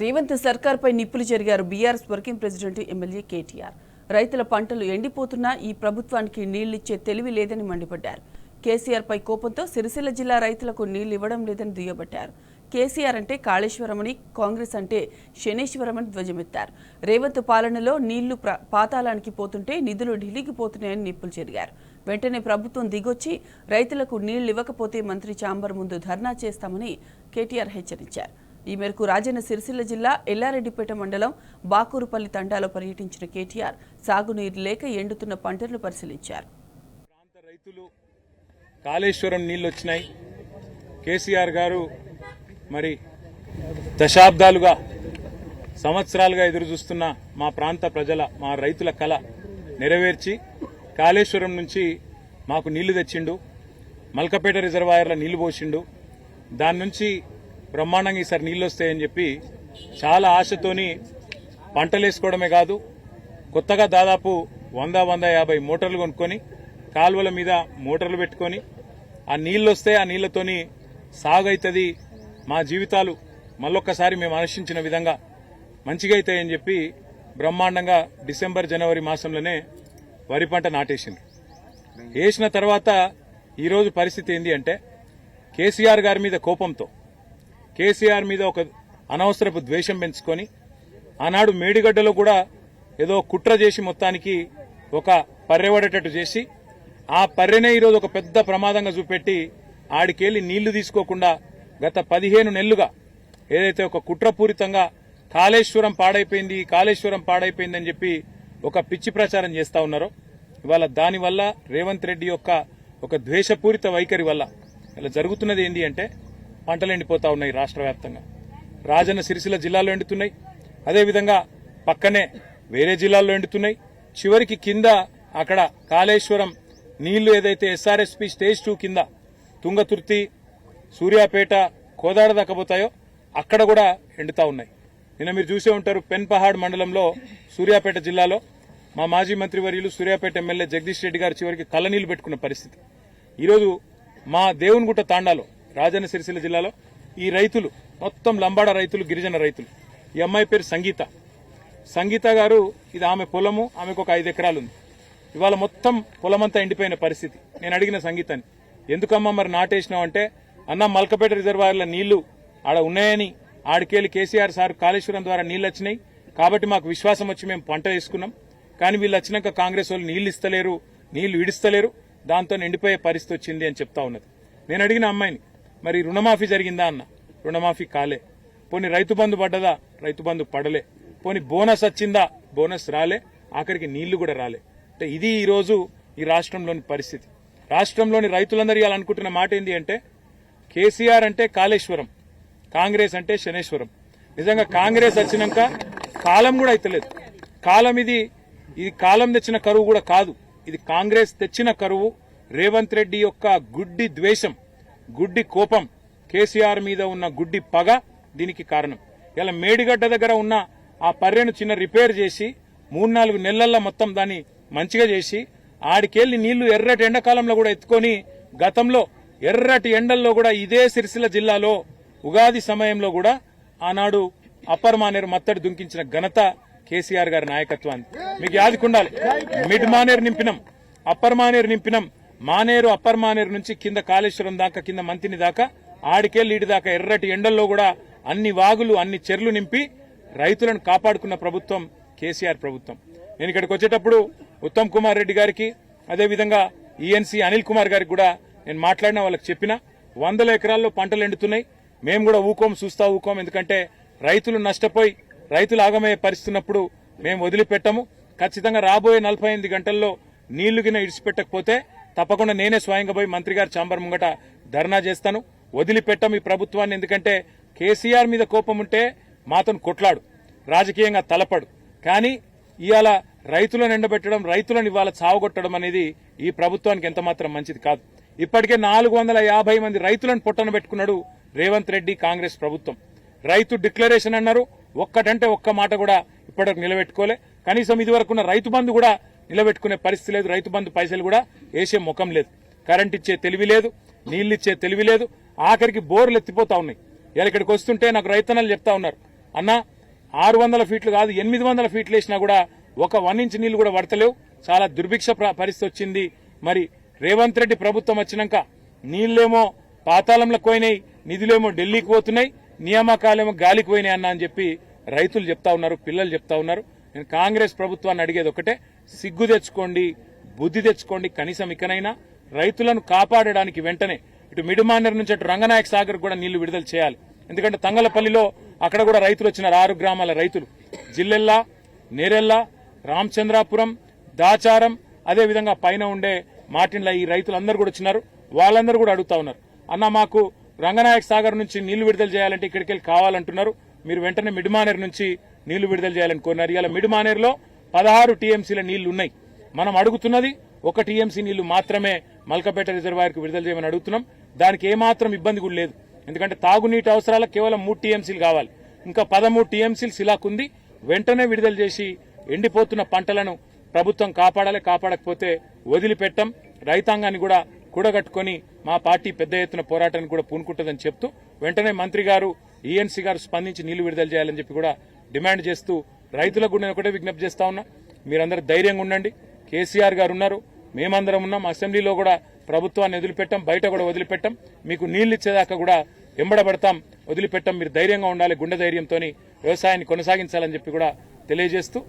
రేవంత్ సర్కార్పై నిప్పులు జరిగారు BRS working president MLA KTR. రైతుల పంటలు ఎండిపోతున్నా ఈ ప్రభుత్వానికి నీళ్లిచ్చే తెలివి లేదని మండిపడ్డారు. కేసీఆర్ పై కోపంతో సిరిసిల్ల జిల్లా రైతులకు నీళ్లు ఇవ్వడం లేదని దుయ్యబట్టారు. కేసీఆర్ అంటే కాళేశ్వరమని, కాంగ్రెస్ అంటే శనేశ్వరమని ధ్వజమెత్తారు. రేవంత్ పాలనలో నీళ్లు పాతాళానికి పోతుంటే నిధులు ఢిల్లీకి పోతున్నాయని నిప్పులు చెరిగారు. వెంటనే ప్రభుత్వం దిగొచ్చి రైతులకు నీళ్లు ఇవ్వకపోతే మంత్రి చాంబర్ ముందు ధర్నా చేస్తామని కేటీఆర్ హెచ్చరించారు. ఈ మేరకు రాజన్న సిరిసిల్ల జిల్లా ఎల్లారెడ్డిపేట మండలం బాకూరుపల్లి తండాలో పర్యటించిన కేటీఆర్ సాగునీరు లేక ఎండుతున్న పంటలను పరిశీలించారు. రైతులు కాళేశ్వరం నీళ్లు వచ్చినాయి. కేసీఆర్ గారు మరి దశాబ్దాలుగా సంవత్సరాలుగా ఎదురు చూస్తున్న మా ప్రాంత ప్రజల, మా రైతుల కళ నెరవేర్చి కాళేశ్వరం నుంచి మాకు నీళ్లు తెచ్చిండు. మల్కపేట రిజర్వాయర్లో నీళ్లు పోసిండు. దాని నుంచి బ్రహ్మాండంగా ఈసారి నీళ్లు వస్తాయని చెప్పి చాలా ఆశతోని పంటలు వేసుకోవడమే కాదు, కొత్తగా దాదాపు 100-150 మోటార్లు కొనుక్కొని కాలువల మీద మోటార్లు పెట్టుకొని ఆ నీళ్లు వస్తే ఆ నీళ్లతోని సాగు అవుతుంది, మా జీవితాలు మళ్ళొక్కసారి మేము ఆశించిన విధంగా మంచిగా అవుతాయని చెప్పి బ్రహ్మాండంగా డిసెంబర్ జనవరి మాసంలోనే వరి పంట నాటేసింది. వేసిన తర్వాత ఈరోజు పరిస్థితి ఏంది అంటే కేసీఆర్ గారి మీద కోపంతో, కేసీఆర్ మీద ఒక అనవసరపు ద్వేషం పెంచుకొని ఆనాడు మేడిగడ్డలో కూడా ఏదో కుట్ర చేసి మొత్తానికి ఒక పర్రెవడేటట్టు చేసి ఆ పర్రెనే ఈరోజు ఒక పెద్ద ప్రమాదంగా చూపెట్టి ఆడికెళ్లి నీళ్లు తీసుకోకుండా గత 15 నెలలుగా ఏదైతే ఒక కుట్రపూరితంగా కాళేశ్వరం పాడైపోయిందని చెప్పి ఒక పిచ్చి ప్రచారం చేస్తా ఉన్నారో, ఇవాళ దానివల్ల రేవంత్ రెడ్డి యొక్క ఒక ద్వేషపూరిత వైఖరి వల్ల ఇలా జరుగుతున్నది ఏంటి అంటే పంటలు ఎండిపోతా ఉన్నాయి. రాష్ట్ర వ్యాప్తంగా రాజన్న సిరిసిల్ల జిల్లాలో ఎండుతున్నాయి, అదేవిధంగా పక్కనే వేరే జిల్లాల్లో ఎండుతున్నాయి. చివరికి కింద అక్కడ కాళేశ్వరం నీళ్లు ఏదైతే ఎస్ఆర్ఎస్పీ స్టేజ్ 2 కింద తుంగతుర్తి, సూర్యాపేట, కోదాడ దక్కపోతాయో అక్కడ కూడా ఎండుతా ఉన్నాయి. నిన్న మీరు చూసే ఉంటారు, పెన్పహాడ్ మండలంలో సూర్యాపేట జిల్లాలో మా మాజీ మంత్రివర్యులు సూర్యాపేట ఎమ్మెల్యే జగదీష్ రెడ్డి గారు చివరికి కళ్ళనీళ్లు పెట్టుకున్న పరిస్థితి. ఈరోజు మా దేవునిగుట్ట తాండాలో రాజన్న సిరిసిల్ల జిల్లాలో ఈ రైతులు మొత్తం లంబాడ రైతులు, గిరిజన రైతులు. ఈ అమ్మాయి పేరు సంగీత గారు, ఇది ఆమె పొలము, ఆమెకు ఒక 5 ఎకరాలు ఉంది. ఇవాళ మొత్తం పొలమంతా ఎండిపోయిన పరిస్థితి. నేను అడిగిన సంగీతాన్ని, ఎందుకమ్మా మరి నాటేసినావు అంటే, అన్న మల్కపేట రిజర్వాయర్ల నీళ్లు ఆడ ఉన్నాయని, ఆడికెళ్లి కేసీఆర్ సార్ కాళేశ్వరం ద్వారా నీళ్లు వచ్చినాయి కాబట్టి మాకు విశ్వాసం వచ్చి మేము పంట వేసుకున్నాం. కానీ వీళ్ళు వచ్చినాక కాంగ్రెస్ వాళ్ళు నీళ్లు ఇస్తలేరు, నీళ్లు విడిస్తలేరు, దాంతో ఎండిపోయే పరిస్థితి వచ్చింది అని చెప్తా ఉన్నది. నేను అడిగిన అమ్మాయిని, మరి రుణమాఫీ జరిగిందా అన్న, రుణమాఫీ కాలే. పోనీ రైతు బంధు పడ్డదా, రైతు బంధు పడలే. పోనీ బోనస్ వచ్చిందా, బోనస్ రాలే. ఆఖరికి నీళ్లు కూడా రాలే. అంటే ఇది ఈరోజు ఈ రాష్ట్రంలోని పరిస్థితి. రాష్ట్రంలోని రైతులందరూ ఇవాళ అనుకుంటున్న మాట ఏంటి అంటే, కేసీఆర్ అంటే కాళేశ్వరం, కాంగ్రెస్ అంటే శనేశ్వరం. నిజంగా కాంగ్రెస్ వచ్చినాక కాలం కూడా అయితలేదు. కాలం ఇది కాలం తెచ్చిన కరువు కూడా కాదు, ఇది కాంగ్రెస్ తెచ్చిన కరువు. రేవంత్ రెడ్డి యొక్క గుడ్డి ద్వేషం, గుడ్డి కోపం, కేసీఆర్ మీద ఉన్న గుడ్డి పగ దీనికి కారణం. ఇలా మేడిగడ్డ దగ్గర ఉన్న ఆ పర్రెను చిన్న రిపేర్ చేసి 3-4 నెలల్లో మొత్తం దాన్ని మంచిగా చేసి ఆడికెళ్లి నీళ్లు ఎర్రటి ఎండాకాలంలో కూడా ఎత్తుకొని, గతంలో ఎర్రటి ఎండల్లో కూడా ఇదే సిరిసిల్ల జిల్లాలో ఉగాది సమయంలో కూడా ఆనాడు అప్పర్ మానేరు మత్తడి దుంకించిన ఘనత కేసీఆర్ గారి నాయకత్వాన్ని మీకు యాదికుండాలి. మిడ్ మానేరు నింపినాం, అప్పర్ మానేరు నింపినాం. మానేరు, అప్పర్ మానేరు నుంచి కింద కాళేశ్వరం దాకా, కింద మంతిని దాకా, ఆడికెళ్లి ఇటు దాకా ఎర్రటి ఎండల్లో కూడా అన్ని వాగులు, అన్ని చెర్లు నింపి రైతులను కాపాడుకున్న ప్రభుత్వం కేసీఆర్ ప్రభుత్వం. నేను ఇక్కడికి వచ్చేటప్పుడు ఉత్తమ్ కుమార్ రెడ్డి గారికి, అదేవిధంగా ఈఎన్సీ అనిల్ కుమార్ గారికి కూడా నేను మాట్లాడినా, వాళ్ళకి చెప్పిన 100 ఎకరాల్లో పంటలు ఎండుతున్నాయి, మేము కూడా చూస్తా ఊకోం. ఎందుకంటే రైతులు నష్టపోయి రైతులు ఆగమయ్యే పరిస్థితున్నప్పుడు మేము వదిలిపెట్టము. ఖచ్చితంగా రాబోయే 48 గంటల్లో నీళ్లు గిన ఇడిచిపెట్టకపోతే తప్పకుండా నేనే స్వయంగా పోయి మంత్రి గారి చాంబర్ ముంగట ధర్నా చేస్తాను. వదిలిపెట్టం ఈ ప్రభుత్వాన్ని. ఎందుకంటే కేసీఆర్ మీద కోపం ఉంటే మాతో కొట్లాడు, రాజకీయంగా తలపడు. కానీ ఇవాళ రైతులను ఎండబెట్టడం, రైతులను ఇవాళ చావగొట్టడం అనేది ఈ ప్రభుత్వానికి ఎంతమాత్రం మంచిది కాదు. ఇప్పటికే 450 మంది రైతులను పొట్టన పెట్టుకున్నాడు రేవంత్ రెడ్డి కాంగ్రెస్ ప్రభుత్వం. రైతు డిక్లరేషన్ అన్నారు, ఒక్కటంటే ఒక్క మాట కూడా ఇప్పటివరకు నిలబెట్టుకోలే. కనీసం ఇదివరకున్న రైతు బంధు కూడా నిలబెట్టుకునే పరిస్థితి లేదు. రైతు బంధు పైసలు కూడా వేసే ముఖం లేదు. కరెంట్ ఇచ్చే తెలివి లేదు, నీళ్లు ఇచ్చే తెలివి లేదు. ఆఖరికి బోర్లు ఎత్తిపోతా ఉన్నాయి. ఇలా ఇక్కడికి వస్తుంటే నాకు రైతన్నలు చెప్తా ఉన్నారు, అన్న 600 ఫీట్లు కాదు 800 ఫీట్లు వేసినా కూడా ఒక 1 ఇంచ్ నీళ్లు కూడా పడతలేవు. చాలా దుర్భిక్ష పరిస్థితి వచ్చింది. మరి రేవంత్ రెడ్డి ప్రభుత్వం వచ్చినాక నీళ్లేమో పాతాళంలోకి పోయినాయి, నిధులేమో ఢిల్లీకి పోతున్నాయి, నియామకాలేమో గాలికి పోయినాయి అన్న అని చెప్పి రైతులు చెప్తా ఉన్నారు, పిల్లలు చెప్తా ఉన్నారు. నేను కాంగ్రెస్ ప్రభుత్వాన్ని అడిగేది ఒకటే, సిగ్గు తెచ్చుకోండి, బుద్ధి తెచ్చుకోండి. కనీసం ఇకనైనా రైతులను కాపాడడానికి వెంటనే ఇటు మిడిమానేరు నుంచి అటు రంగనాయక సాగర్ కూడా నీళ్లు విడుదల చేయాలి. ఎందుకంటే తంగలపల్లిలో అక్కడ కూడా రైతులు వచ్చినారు, 6 గ్రామాల రైతులు, జిల్లెల్లా, నేరెల్ల, రామచంద్రాపురం, దాచారం, అదేవిధంగా పైన ఉండే మాటిన్ల ఈ రైతులందరూ కూడా వచ్చినారు. వాళ్ళందరూ కూడా అడుగుతా ఉన్నారు, అన్న మాకు రంగనాయక సాగర్ నుంచి నీళ్లు విడుదల చేయాలంటే ఇక్కడికి వెళ్ళి కావాలంటున్నారు, మీరు వెంటనే మిడిమానేరు నుంచి నీళ్లు విడుదల చేయాలని కోరినారు. ఇలా మిడిమానేరులో 16 టీఎంసీల నీళ్లు ఉన్నాయి. మనం అడుగుతున్నది 1 టీఎంసీ నీళ్లు మాత్రమే మల్కపేట రిజర్వాయర్కు విడుదల చేయమని అడుగుతున్నాం. దానికి ఏమాత్రం ఇబ్బంది కూడా లేదు. ఎందుకంటే తాగునీటి అవసరాలకు కేవలం 3 టీఎంసీలు కావాలి. ఇంకా 13 టీఎంసీలు సిలాకుంది. వెంటనే విడుదల చేసి ఎండిపోతున్న పంటలను ప్రభుత్వం కాపాడాలి. కాపాడకపోతే వదిలిపెట్టం. రైతాంగాన్ని కూడా కూడగట్టుకుని మా పార్టీ పెద్ద ఎత్తున పోరాటానికి కూడా పూనుకుంటుందని చెప్తూ వెంటనే మంత్రి గారు, ఈఎన్సీ గారు స్పందించి నీళ్లు విడుదల చేయాలని చెప్పి కూడా డిమాండ్ చేస్తూ రైతులకు కూడా నేను ఒకటే విజ్ఞప్తి చేస్తా ఉన్నా, మీరందరూ ధైర్యంగా ఉండండి. కేసీఆర్ గారు ఉన్నారు, మేమందరం ఉన్నాం. అసెంబ్లీలో కూడా ప్రభుత్వాన్ని వదిలిపెట్టాం, బయట కూడా వదిలిపెట్టాం. మీకు నీళ్లు ఇచ్చేదాకా కూడా ఎంబడబడతాం, వదిలిపెట్టాం. మీరు ధైర్యంగా ఉండాలి, గుండె ధైర్యంతో వ్యవసాయాన్ని కొనసాగించాలని చెప్పి కూడా తెలియజేస్తూ